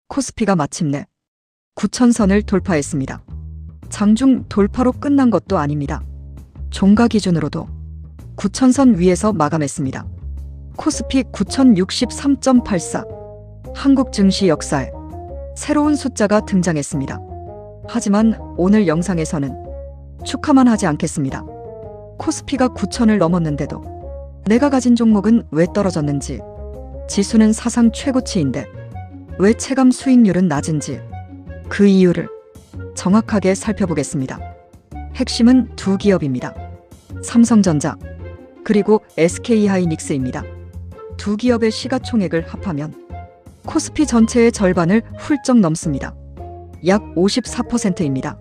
코스피가 마침내 9,000선을 돌파했습니다. 장중 돌파로 끝난 것도 아닙니다. 종가 기준으로도 9,000선 위에서 마감했습니다. 코스피 9,063.84. 한국 증시 역사에 새로운 숫자가 등장했습니다. 하지만 오늘 영상에서는 축하만 하지 않겠습니다. 코스피가 9,000을 넘었는데도 내가 가진 종목은 왜 떨어졌는지, 지수는 사상 최고치인데 왜 체감 수익률은 낮은지, 그 이유를 정확하게 살펴보겠습니다. 핵심은 두 기업입니다. 삼성전자 그리고 SK하이닉스입니다. 두 기업의 시가총액을 합하면 코스피 전체의 절반을 훌쩍 넘습니다. 약 54%입니다.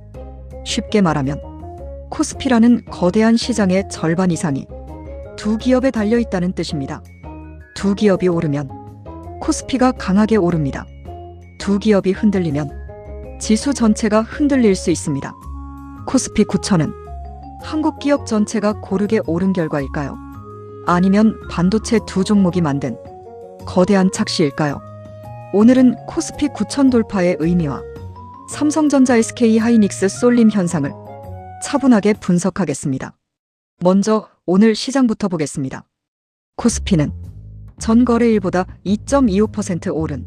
쉽게 말하면 코스피라는 거대한 시장의 절반 이상이 두 기업에 달려있다는 뜻입니다. 두 기업이 오르면 코스피가 강하게 오릅니다. 두 기업이 흔들리면 지수 전체가 흔들릴 수 있습니다. 코스피 9,000은 한국 기업 전체가 고르게 오른 결과일까요? 아니면 반도체 두 종목이 만든 거대한 착시일까요? 오늘은 코스피 9,000 돌파의 의미와 삼성전자 SK하이닉스 쏠림 현상을 차분하게 분석하겠습니다. 먼저 오늘 시장부터 보겠습니다. 코스피는 전 거래일보다 2.25% 오른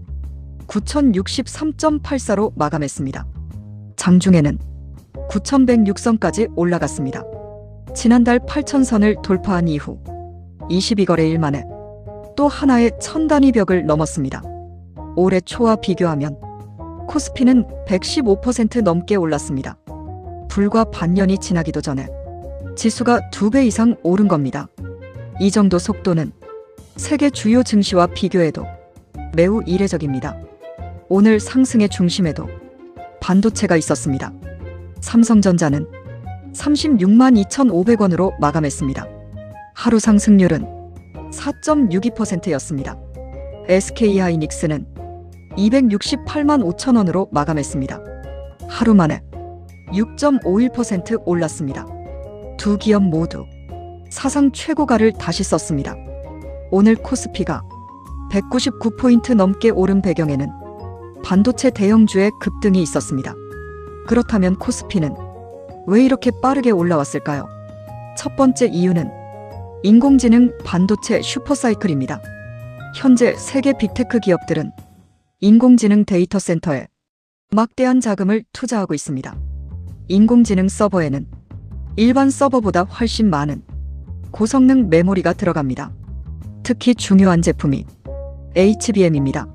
9,063.84로 마감했습니다. 장중에는 9,106선까지 올라갔습니다. 지난달 8,000선을 돌파한 이후 22거래일 만에 또 하나의 1,000단위 벽을 넘었습니다. 올해 초와 비교하면 코스피는 115% 넘게 올랐습니다. 불과 반년이 지나기도 전에 지수가 2배 이상 오른 겁니다. 이 정도 속도는 세계 주요 증시와 비교해도 매우 이례적입니다. 오늘 상승의 중심에도 반도체가 있었습니다. 삼성전자는 36만 2,500원으로 마감했습니다. 하루 상승률은 4.62%였습니다. SK하이닉스는 268만 5천원으로 마감했습니다. 하루 만에 6.51% 올랐습니다. 두 기업 모두 사상 최고가를 다시 썼습니다. 오늘 코스피가 199포인트 넘게 오른 배경에는 반도체 대형주의 급등이 있었습니다. 그렇다면 코스피는 왜 이렇게 빠르게 올라왔을까요? 첫 번째 이유는 인공지능 반도체 슈퍼사이클입니다. 현재 세계 빅테크 기업들은 인공지능 데이터 센터에 막대한 자금을 투자하고 있습니다. 인공지능 서버에는 일반 서버보다 훨씬 많은 고성능 메모리가 들어갑니다. 특히 중요한 제품이 HBM입니다.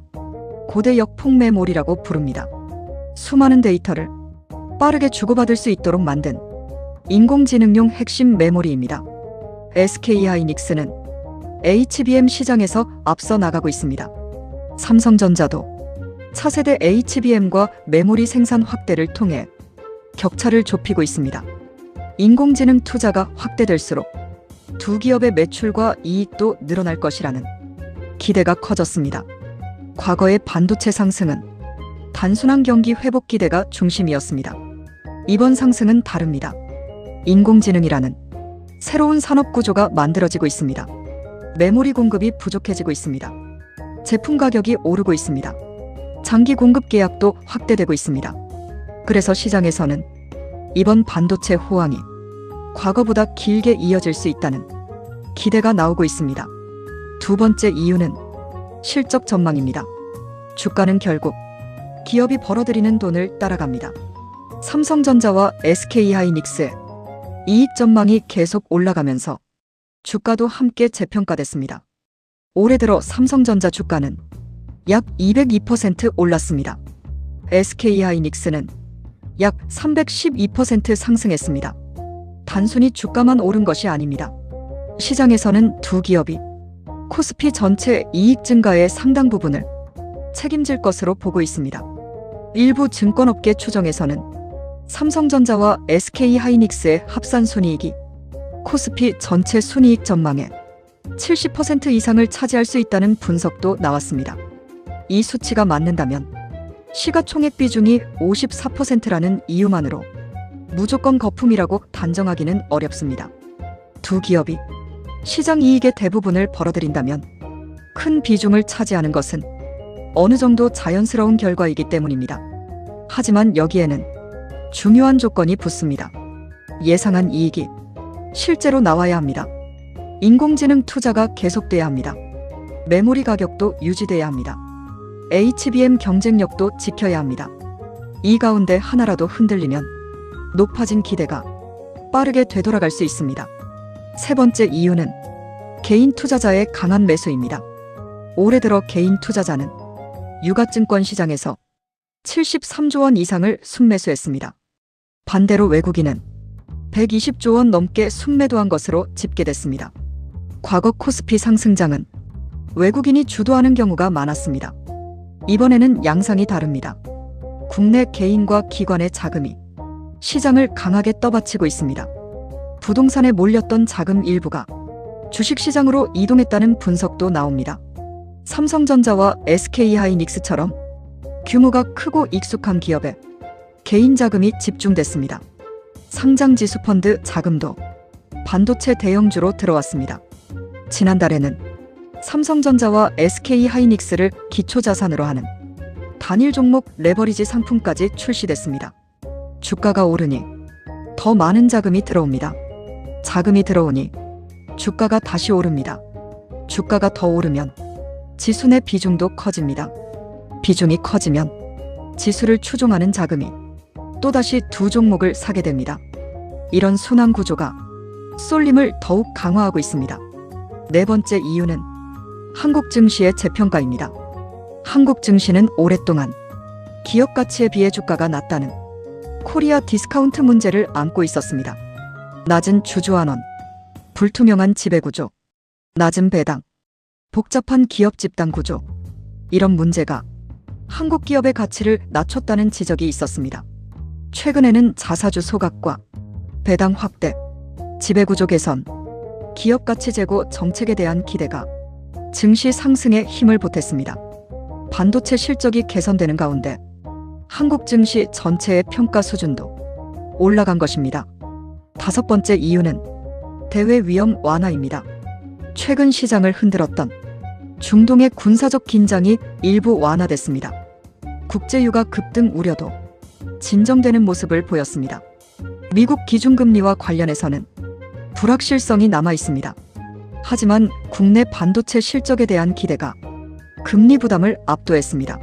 고대 역폭 메모리라고 부릅니다. 수많은 데이터를 빠르게 주고받을 수 있도록 만든 인공지능용 핵심 메모리입니다. SK하이닉스는 HBM 시장에서 앞서 나가고 있습니다. 삼성전자도 차세대 HBM과 메모리 생산 확대를 통해 격차를 좁히고 있습니다. 인공지능 투자가 확대될수록 두 기업의 매출과 이익도 늘어날 것이라는 기대가 커졌습니다. 과거의 반도체 상승은 단순한 경기 회복 기대가 중심이었습니다. 이번 상승은 다릅니다. 인공지능이라는 새로운 산업 구조가 만들어지고 있습니다. 메모리 공급이 부족해지고 있습니다. 제품 가격이 오르고 있습니다. 장기 공급 계약도 확대되고 있습니다. 그래서 시장에서는 이번 반도체 호황이 과거보다 길게 이어질 수 있다는 기대가 나오고 있습니다. 두 번째 이유는 실적 전망입니다. 주가는 결국 기업이 벌어들이는 돈을 따라갑니다. 삼성전자와 SK하이닉스의 이익 전망이 계속 올라가면서 주가도 함께 재평가됐습니다. 올해 들어 삼성전자 주가는 약 202% 올랐습니다. SK하이닉스는 약 312% 상승했습니다. 단순히 주가만 오른 것이 아닙니다. 시장에서는 두 기업이 코스피 전체 이익 증가의 상당 부분을 책임질 것으로 보고 있습니다. 일부 증권업계 추정에서는 삼성전자와 SK하이닉스의 합산 순이익이 코스피 전체 순이익 전망의 70% 이상을 차지할 수 있다는 분석도 나왔습니다. 이 수치가 맞는다면 시가총액 비중이 54%라는 이유만으로 무조건 거품이라고 단정하기는 어렵습니다. 두 기업이 시장 이익의 대부분을 벌어들인다면 큰 비중을 차지하는 것은 어느 정도 자연스러운 결과이기 때문입니다. 하지만 여기에는 중요한 조건이 붙습니다. 예상한 이익이 실제로 나와야 합니다. 인공지능 투자가 계속돼야 합니다. 메모리 가격도 유지돼야 합니다. HBM 경쟁력도 지켜야 합니다. 이 가운데 하나라도 흔들리면 높아진 기대가 빠르게 되돌아갈 수 있습니다. 세 번째 이유는 개인 투자자의 강한 매수입니다. 올해 들어 개인 투자자는 유가증권 시장에서 73조 원 이상을 순매수했습니다. 반대로 외국인은 120조 원 넘게 순매도한 것으로 집계됐습니다. 과거 코스피 상승장은 외국인이 주도하는 경우가 많았습니다. 이번에는 양상이 다릅니다. 국내 개인과 기관의 자금이 시장을 강하게 떠받치고 있습니다. 부동산에 몰렸던 자금 일부가 주식시장으로 이동했다는 분석도 나옵니다. 삼성전자와 SK하이닉스처럼 규모가 크고 익숙한 기업에 개인 자금이 집중됐습니다. 상장지수 펀드 자금도 반도체 대형주로 들어왔습니다. 지난달에는 삼성전자와 SK하이닉스를 기초자산으로 하는 단일 종목 레버리지 상품까지 출시됐습니다. 주가가 오르니 더 많은 자금이 들어옵니다. 자금이 들어오니 주가가 다시 오릅니다. 주가가 더 오르면 지수 내 비중도 커집니다. 비중이 커지면 지수를 추종하는 자금이 또다시 두 종목을 사게 됩니다. 이런 순환 구조가 쏠림을 더욱 강화하고 있습니다. 네 번째 이유는 한국 증시의 재평가입니다. 한국 증시는 오랫동안 기업 가치에 비해 주가가 낮다는 코리아 디스카운트 문제를 안고 있었습니다. 낮은 주주환원, 불투명한 지배구조, 낮은 배당, 복잡한 기업 집단 구조, 이런 문제가 한국 기업의 가치를 낮췄다는 지적이 있었습니다. 최근에는 자사주 소각과 배당 확대, 지배구조 개선, 기업 가치 제고 정책에 대한 기대가 증시 상승에 힘을 보탰습니다. 반도체 실적이 개선되는 가운데 한국 증시 전체의 평가 수준도 올라간 것입니다. 다섯 번째 이유는 대외 위험 완화입니다. 최근 시장을 흔들었던 중동의 군사적 긴장이 일부 완화됐습니다. 국제유가 급등 우려도 진정되는 모습을 보였습니다. 미국 기준금리와 관련해서는 불확실성이 남아 있습니다. 하지만 국내 반도체 실적에 대한 기대가 금리 부담을 압도했습니다.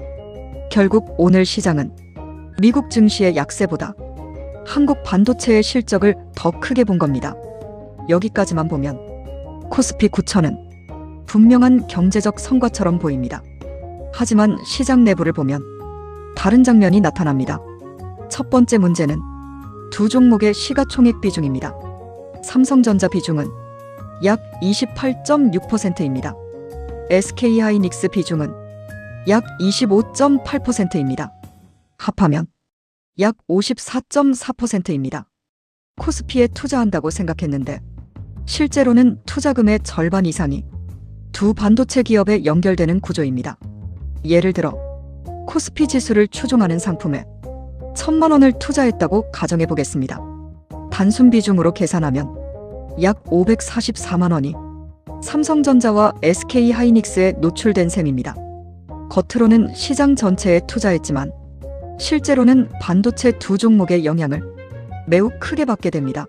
결국 오늘 시장은 미국 증시의 약세보다 한국 반도체의 실적을 더 크게 본 겁니다. 여기까지만 보면 코스피 9천은 분명한 경제적 성과처럼 보입니다. 하지만 시장 내부를 보면 다른 장면이 나타납니다. 첫 번째 문제는 두 종목의 시가총액 비중입니다. 삼성전자 비중은 약 28.6%입니다. SK하이닉스 비중은 약 25.8%입니다. 합하면 약 54.4%입니다. 코스피에 투자한다고 생각했는데 실제로는 투자금의 절반 이상이 두 반도체 기업에 연결되는 구조입니다. 예를 들어 코스피 지수를 추종하는 상품에 1,000만 원을 투자했다고 가정해 보겠습니다. 단순 비중으로 계산하면 약 544만 원이 삼성전자와 SK하이닉스에 노출된 셈입니다. 겉으로는 시장 전체에 투자했지만 실제로는 반도체 두 종목의 영향을 매우 크게 받게 됩니다.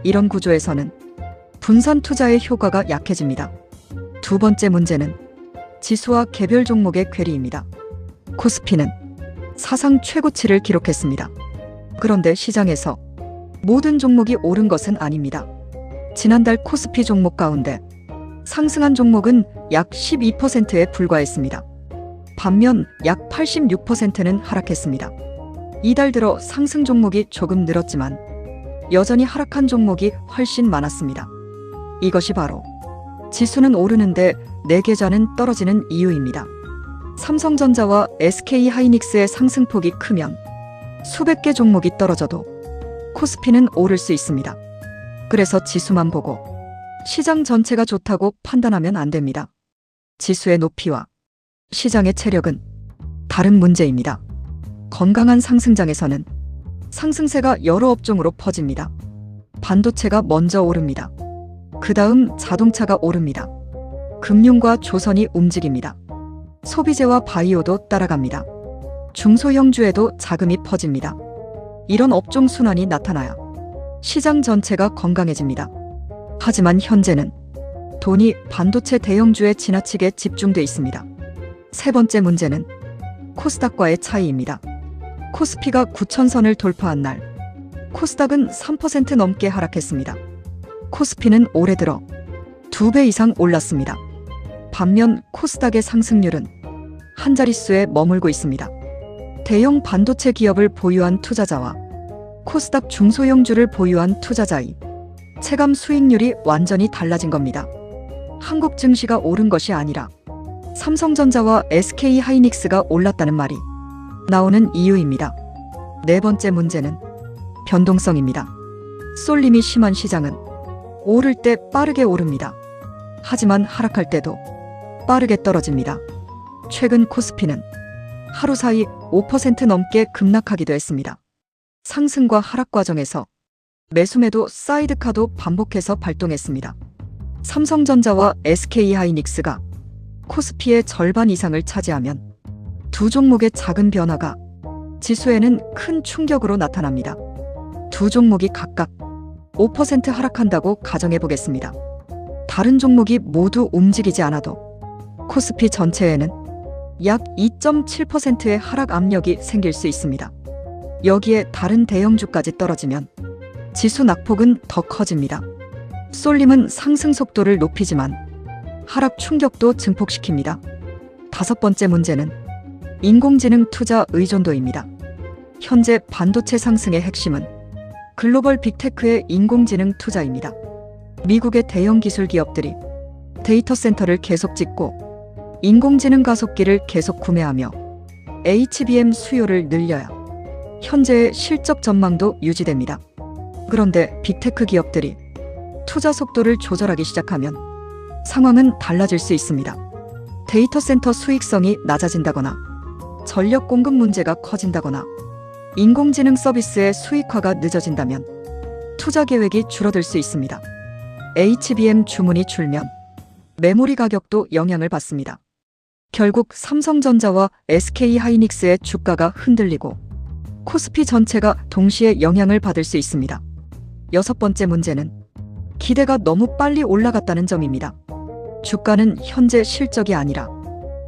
이런 구조에서는 분산 투자의 효과가 약해집니다. 두 번째 문제는 지수와 개별 종목의 괴리입니다. 코스피는 사상 최고치를 기록했습니다. 그런데 시장에서 모든 종목이 오른 것은 아닙니다. 지난달 코스피 종목 가운데 상승한 종목은 약 12%에 불과했습니다. 반면 약 86%는 하락했습니다. 이달 들어 상승 종목이 조금 늘었지만 여전히 하락한 종목이 훨씬 많았습니다. 이것이 바로 지수는 오르는데 내 계좌는 떨어지는 이유입니다. 삼성전자와 SK하이닉스의 상승폭이 크면 수백 개 종목이 떨어져도 코스피는 오를 수 있습니다. 그래서 지수만 보고 시장 전체가 좋다고 판단하면 안 됩니다. 지수의 높이와 시장의 체력은 다른 문제입니다. 건강한 상승장에서는 상승세가 여러 업종으로 퍼집니다. 반도체가 먼저 오릅니다. 그 다음 자동차가 오릅니다. 금융과 조선이 움직입니다. 소비재와 바이오도 따라갑니다. 중소형주에도 자금이 퍼집니다. 이런 업종 순환이 나타나야 시장 전체가 건강해집니다. 하지만 현재는 돈이 반도체 대형주에 지나치게 집중돼 있습니다. 세 번째 문제는 코스닥과의 차이입니다. 코스피가 9,000선을 돌파한 날, 코스닥은 3% 넘게 하락했습니다. 코스피는 올해 들어 2배 이상 올랐습니다. 반면 코스닥의 상승률은 한 자릿수에 머물고 있습니다. 대형 반도체 기업을 보유한 투자자와 코스닥 중소형주를 보유한 투자자의 체감 수익률이 완전히 달라진 겁니다. 한국 증시가 오른 것이 아니라 삼성전자와 SK하이닉스가 올랐다는 말이 나오는 이유입니다. 네 번째 문제는 변동성입니다. 쏠림이 심한 시장은 오를 때 빠르게 오릅니다. 하지만 하락할 때도 빠르게 떨어집니다. 최근 코스피는 하루 사이 5% 넘게 급락하기도 했습니다. 상승과 하락 과정에서 매수매도 사이드카도 반복해서 발동했습니다. 삼성전자와 SK하이닉스가 코스피의 절반 이상을 차지하면 두 종목의 작은 변화가 지수에는 큰 충격으로 나타납니다. 두 종목이 각각 5% 하락한다고 가정해 보겠습니다. 다른 종목이 모두 움직이지 않아도 코스피 전체에는 약 2.7%의 하락 압력이 생길 수 있습니다. 여기에 다른 대형주까지 떨어지면 지수 낙폭은 더 커집니다. 쏠림은 상승 속도를 높이지만 하락 충격도 증폭시킵니다. 다섯 번째 문제는 인공지능 투자 의존도입니다. 현재 반도체 상승의 핵심은 글로벌 빅테크의 인공지능 투자입니다. 미국의 대형 기술 기업들이 데이터 센터를 계속 짓고 인공지능 가속기를 계속 구매하며 HBM 수요를 늘려야 현재의 실적 전망도 유지됩니다. 그런데 빅테크 기업들이 투자 속도를 조절하기 시작하면 상황은 달라질 수 있습니다. 데이터 센터 수익성이 낮아진다거나 전력 공급 문제가 커진다거나 인공지능 서비스의 수익화가 늦어진다면 투자 계획이 줄어들 수 있습니다. HBM 주문이 줄면 메모리 가격도 영향을 받습니다. 결국 삼성전자와 SK하이닉스의 주가가 흔들리고 코스피 전체가 동시에 영향을 받을 수 있습니다. 여섯 번째 문제는 기대가 너무 빨리 올라갔다는 점입니다. 주가는 현재 실적이 아니라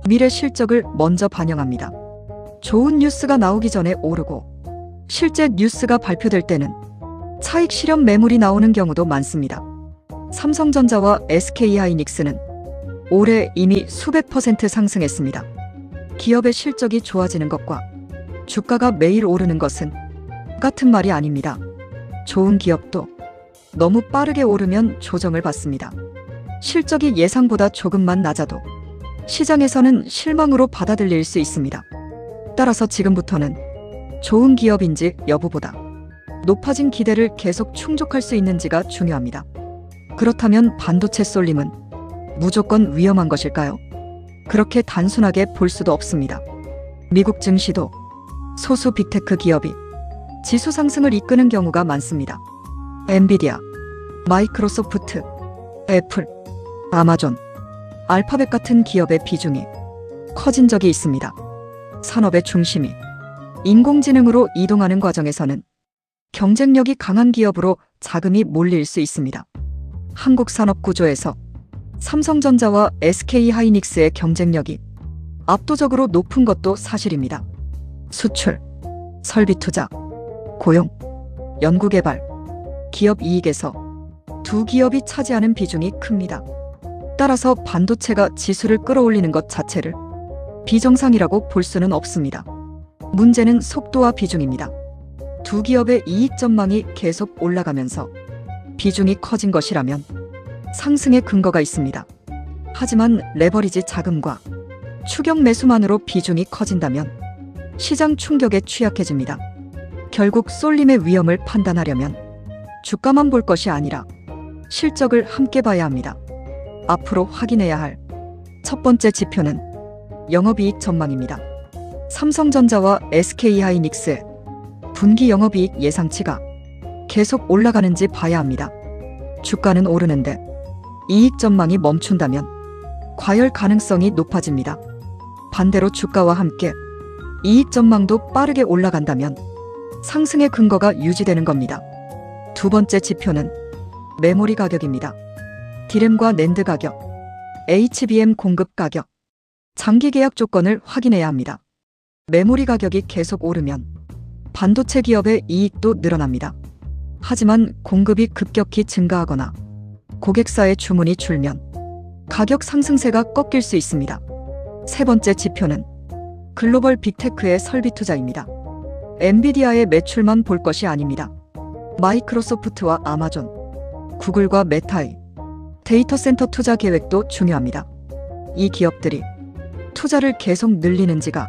미래 실적을 먼저 반영합니다. 좋은 뉴스가 나오기 전에 오르고 실제 뉴스가 발표될 때는 차익 실현 매물이 나오는 경우도 많습니다. 삼성전자와 SK하이닉스는 올해 이미 수백 % 상승했습니다. 기업의 실적이 좋아지는 것과 주가가 매일 오르는 것은 같은 말이 아닙니다. 좋은 기업도 너무 빠르게 오르면 조정을 받습니다. 실적이 예상보다 조금만 낮아도 시장에서는 실망으로 받아들일 수 있습니다. 따라서 지금부터는 좋은 기업인지 여부보다 높아진 기대를 계속 충족할 수 있는지가 중요합니다. 그렇다면 반도체 쏠림은 무조건 위험한 것일까요? 그렇게 단순하게 볼 수도 없습니다. 미국 증시도 소수 빅테크 기업이 지수 상승을 이끄는 경우가 많습니다. 엔비디아, 마이크로소프트, 애플, 아마존, 알파벳 같은 기업의 비중이 커진 적이 있습니다. 산업의 중심이 인공지능으로 이동하는 과정에서는 경쟁력이 강한 기업으로 자금이 몰릴 수 있습니다. 한국 산업 구조에서 삼성전자와 SK하이닉스의 경쟁력이 압도적으로 높은 것도 사실입니다. 수출, 설비 투자, 고용, 연구개발, 기업 이익에서 두 기업이 차지하는 비중이 큽니다. 따라서 반도체가 지수를 끌어올리는 것 자체를 비정상이라고 볼 수는 없습니다. 문제는 속도와 비중입니다. 두 기업의 이익 전망이 계속 올라가면서 비중이 커진 것이라면 상승의 근거가 있습니다. 하지만 레버리지 자금과 추격 매수만으로 비중이 커진다면 시장 충격에 취약해집니다. 결국 쏠림의 위험을 판단하려면 주가만 볼 것이 아니라 실적을 함께 봐야 합니다. 앞으로 확인해야 할 첫 번째 지표는 영업이익 전망입니다. 삼성전자와 SK하이닉스의 분기 영업이익 예상치가 계속 올라가는지 봐야 합니다. 주가는 오르는데 이익 전망이 멈춘다면 과열 가능성이 높아집니다. 반대로 주가와 함께 이익 전망도 빠르게 올라간다면 상승의 근거가 유지되는 겁니다. 두 번째 지표는 메모리 가격입니다. 디램과 낸드 가격, HBM 공급 가격, 장기 계약 조건을 확인해야 합니다. 메모리 가격이 계속 오르면 반도체 기업의 이익도 늘어납니다. 하지만 공급이 급격히 증가하거나 고객사의 주문이 줄면 가격 상승세가 꺾일 수 있습니다. 세 번째 지표는 글로벌 빅테크의 설비 투자입니다. 엔비디아의 매출만 볼 것이 아닙니다. 마이크로소프트와 아마존, 구글과 메타의 데이터 센터 투자 계획도 중요합니다. 이 기업들이 투자를 계속 늘리는지가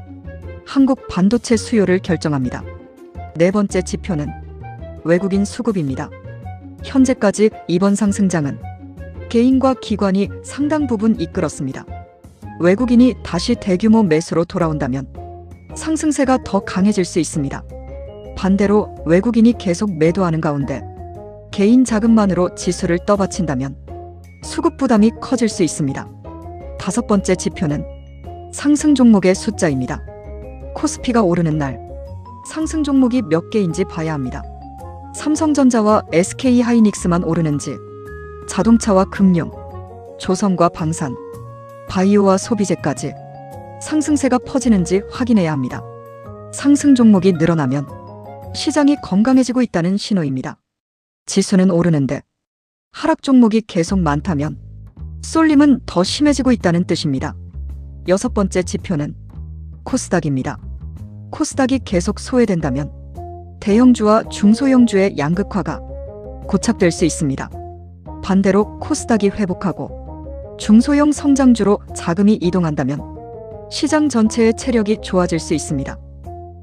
한국 반도체 수요를 결정합니다. 네 번째 지표는 외국인 수급입니다. 현재까지 이번 상승장은 개인과 기관이 상당 부분 이끌었습니다. 외국인이 다시 대규모 매수로 돌아온다면 상승세가 더 강해질 수 있습니다. 반대로 외국인이 계속 매도하는 가운데 개인 자금만으로 지수를 떠받친다면 수급 부담이 커질 수 있습니다. 다섯 번째 지표는 상승 종목의 숫자입니다. 코스피가 오르는 날 상승 종목이 몇 개인지 봐야 합니다. 삼성전자와 SK하이닉스만 오르는지, 자동차와 금융, 조선과 방산, 바이오와 소비재까지 상승세가 퍼지는지 확인해야 합니다. 상승 종목이 늘어나면 시장이 건강해지고 있다는 신호입니다. 지수는 오르는데 하락 종목이 계속 많다면 쏠림은 더 심해지고 있다는 뜻입니다. 여섯 번째 지표는 코스닥입니다. 코스닥이 계속 소외된다면 대형주와 중소형주의 양극화가 고착될 수 있습니다. 반대로 코스닥이 회복하고 중소형 성장주로 자금이 이동한다면 시장 전체의 체력이 좋아질 수 있습니다.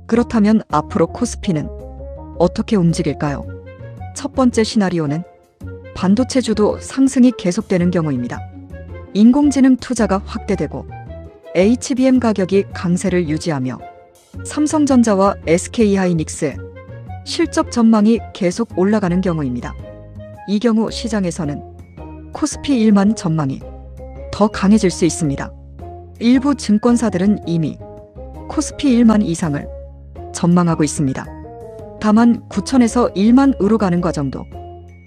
그렇다면 앞으로 코스피는 어떻게 움직일까요? 첫 번째 시나리오는 반도체주도 상승이 계속되는 경우입니다. 인공지능 투자가 확대되고 HBM 가격이 강세를 유지하며 삼성전자와 SK하이닉스의 실적 전망이 계속 올라가는 경우입니다. 이 경우 시장에서는 코스피 1만 전망이 더 강해질 수 있습니다. 일부 증권사들은 이미 코스피 1만 이상을 전망하고 있습니다. 다만 9천에서 1만으로 가는 과정도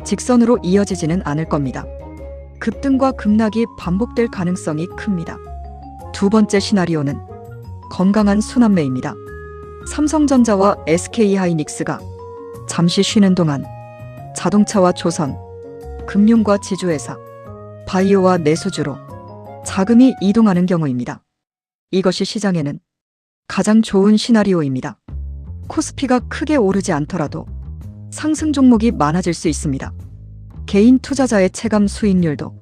직선으로 이어지지는 않을 겁니다. 급등과 급락이 반복될 가능성이 큽니다. 두 번째 시나리오는 건강한 순환매입니다. 삼성전자와 SK하이닉스가 잠시 쉬는 동안 자동차와 조선, 금융과 지주회사, 바이오와 내수주로 자금이 이동하는 경우입니다. 이것이 시장에는 가장 좋은 시나리오입니다. 코스피가 크게 오르지 않더라도 상승 종목이 많아질 수 있습니다. 개인 투자자의 체감 수익률도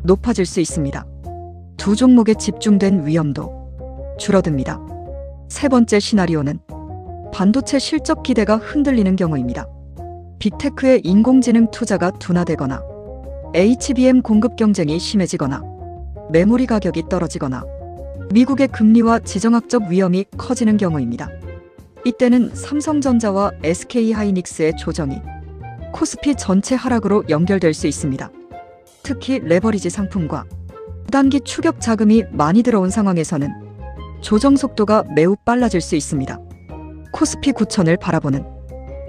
높아질 수 있습니다. 두 종목에 집중된 위험도 줄어듭니다. 세 번째 시나리오는 반도체 실적 기대가 흔들리는 경우입니다. 빅테크의 인공지능 투자가 둔화되거나 HBM 공급 경쟁이 심해지거나 메모리 가격이 떨어지거나 미국의 금리와 지정학적 위험이 커지는 경우입니다. 이때는 삼성전자와 SK하이닉스의 조정이 코스피 전체 하락으로 연결될 수 있습니다. 특히 레버리지 상품과 단기 추격 자금이 많이 들어온 상황에서는 조정 속도가 매우 빨라질 수 있습니다. 코스피 9천을 바라보는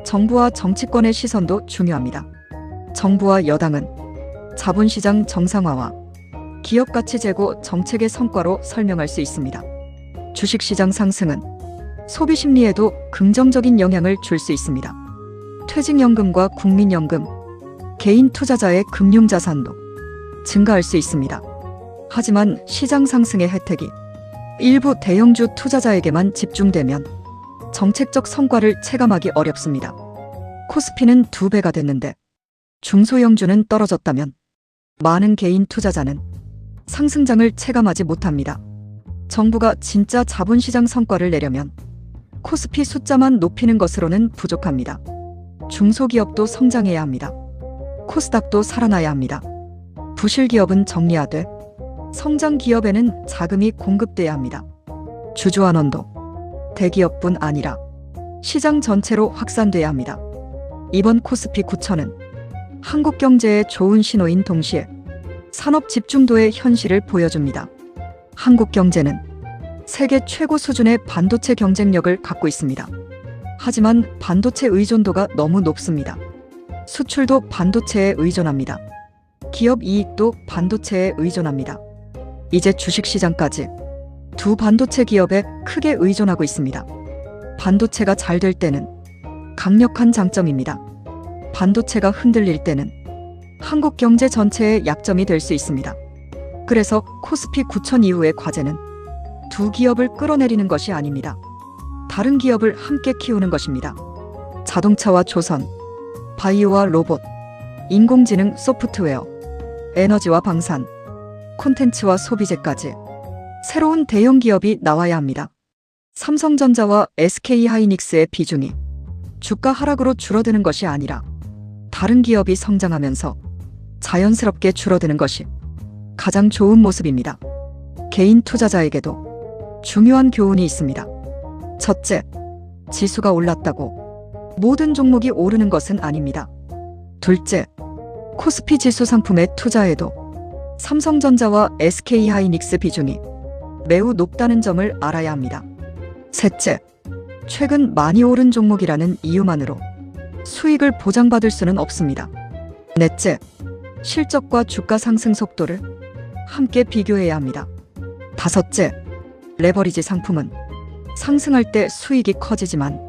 정부와 정치권의 시선도 중요합니다. 정부와 여당은 자본시장 정상화와 기업가치 제고 정책의 성과로 설명할 수 있습니다. 주식시장 상승은 소비심리에도 긍정적인 영향을 줄 수 있습니다. 퇴직연금과 국민연금, 개인 투자자의 금융자산도 증가할 수 있습니다. 하지만 시장 상승의 혜택이 일부 대형주 투자자에게만 집중되면 정책적 성과를 체감하기 어렵습니다. 코스피는 2배가 됐는데 중소형주는 떨어졌다면 많은 개인 투자자는 상승장을 체감하지 못합니다. 정부가 진짜 자본시장 성과를 내려면 코스피 숫자만 높이는 것으로는 부족합니다. 중소기업도 성장해야 합니다. 코스닥도 살아나야 합니다. 부실기업은 정리하되 성장기업에는 자금이 공급돼야 합니다. 주주환원도 대기업뿐 아니라 시장 전체로 확산돼야 합니다. 이번 코스피 9천은 한국 경제의 좋은 신호인 동시에 산업 집중도의 현실을 보여줍니다. 한국 경제는 세계 최고 수준의 반도체 경쟁력을 갖고 있습니다. 하지만 반도체 의존도가 너무 높습니다. 수출도 반도체에 의존합니다. 기업 이익도 반도체에 의존합니다. 이제 주식시장까지 두 반도체 기업에 크게 의존하고 있습니다. 반도체가 잘 될 때는 강력한 장점입니다. 반도체가 흔들릴 때는 한국 경제 전체의 약점이 될 수 있습니다. 그래서 코스피 9천 이후의 과제는 두 기업을 끌어내리는 것이 아닙니다. 다른 기업을 함께 키우는 것입니다. 자동차와 조선, 바이오와 로봇, 인공지능 소프트웨어, 에너지와 방산, 콘텐츠와 소비재까지 새로운 대형 기업이 나와야 합니다. 삼성전자와 SK하이닉스의 비중이 주가 하락으로 줄어드는 것이 아니라 다른 기업이 성장하면서 자연스럽게 줄어드는 것이 가장 좋은 모습입니다. 개인 투자자에게도 중요한 교훈이 있습니다. 첫째, 지수가 올랐다고 모든 종목이 오르는 것은 아닙니다. 둘째, 코스피 지수 상품에 투자해도 삼성전자와 SK하이닉스 비중이 매우 높다는 점을 알아야 합니다. 셋째, 최근 많이 오른 종목이라는 이유만으로 수익을 보장받을 수는 없습니다. 넷째, 실적과 주가 상승 속도를 함께 비교해야 합니다. 다섯째, 레버리지 상품은 상승할 때 수익이 커지지만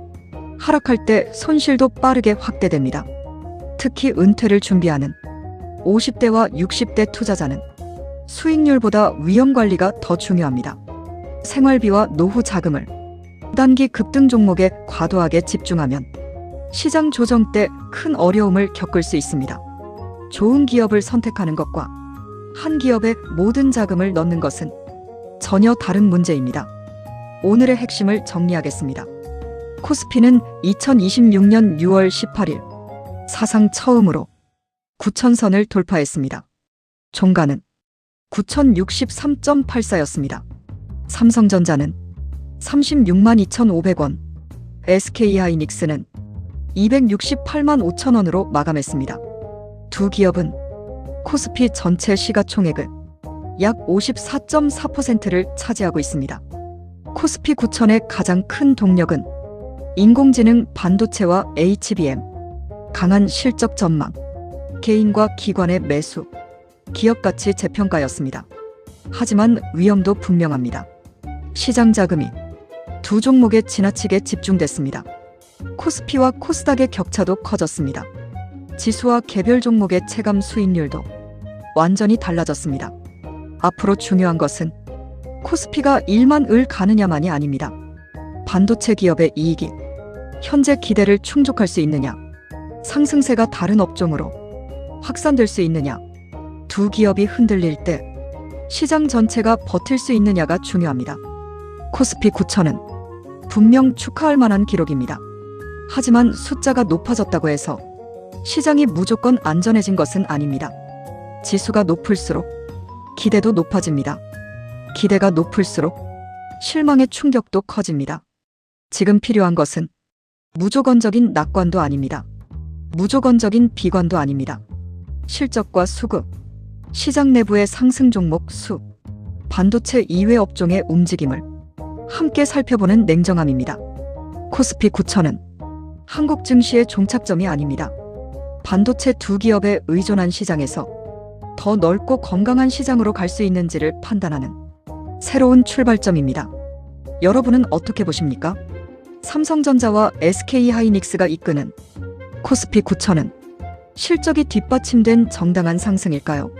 하락할 때 손실도 빠르게 확대됩니다. 특히 은퇴를 준비하는 50대와 60대 투자자는 수익률보다 위험 관리가 더 중요합니다. 생활비와 노후 자금을 단기 급등 종목에 과도하게 집중하면 시장 조정 때 큰 어려움을 겪을 수 있습니다. 좋은 기업을 선택하는 것과 한 기업에 모든 자금을 넣는 것은 전혀 다른 문제입니다. 오늘의 핵심을 정리하겠습니다. 코스피는 2026년 6월 18일 사상 처음으로 9,000선을 돌파했습니다. 종가는 9,063.84였습니다. 삼성전자는 36만 2,500원, SK하이닉스는 268만 5천원으로 마감했습니다. 두 기업은 코스피 전체 시가총액을 약 54.4%를 차지하고 있습니다. 코스피 9천의 가장 큰 동력은 인공지능, 반도체와 HBM, 강한 실적 전망, 개인과 기관의 매수, 기업 가치 재평가였습니다. 하지만 위험도 분명합니다. 시장 자금이 두 종목에 지나치게 집중됐습니다. 코스피와 코스닥의 격차도 커졌습니다. 지수와 개별 종목의 체감 수익률도 완전히 달라졌습니다. 앞으로 중요한 것은 코스피가 1만 을 가느냐만이 아닙니다. 반도체 기업의 이익이 현재 기대를 충족할 수 있느냐, 상승세가 다른 업종으로 확산될 수 있느냐, 두 기업이 흔들릴 때 시장 전체가 버틸 수 있느냐가 중요합니다. 코스피 9천은 분명 축하할 만한 기록입니다. 하지만 숫자가 높아졌다고 해서 시장이 무조건 안전해진 것은 아닙니다. 지수가 높을수록 기대도 높아집니다. 기대가 높을수록 실망의 충격도 커집니다. 지금 필요한 것은 무조건적인 낙관도 아닙니다. 무조건적인 비관도 아닙니다. 실적과 수급, 시장 내부의 상승 종목 수, 반도체 이외 업종의 움직임을 함께 살펴보는 냉정함입니다. 코스피 9천은 한국 증시의 종착점이 아닙니다. 반도체 두 기업에 의존한 시장에서 더 넓고 건강한 시장으로 갈 수 있는지를 판단하는 새로운 출발점입니다. 여러분은 어떻게 보십니까? 삼성전자와 SK하이닉스가 이끄는 코스피 9천은 실적이 뒷받침된 정당한 상승일까요?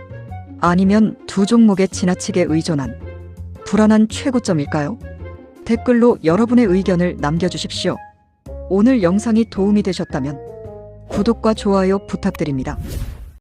아니면 두 종목에 지나치게 의존한 불안한 최고점일까요? 댓글로 여러분의 의견을 남겨주십시오. 오늘 영상이 도움이 되셨다면 구독과 좋아요 부탁드립니다.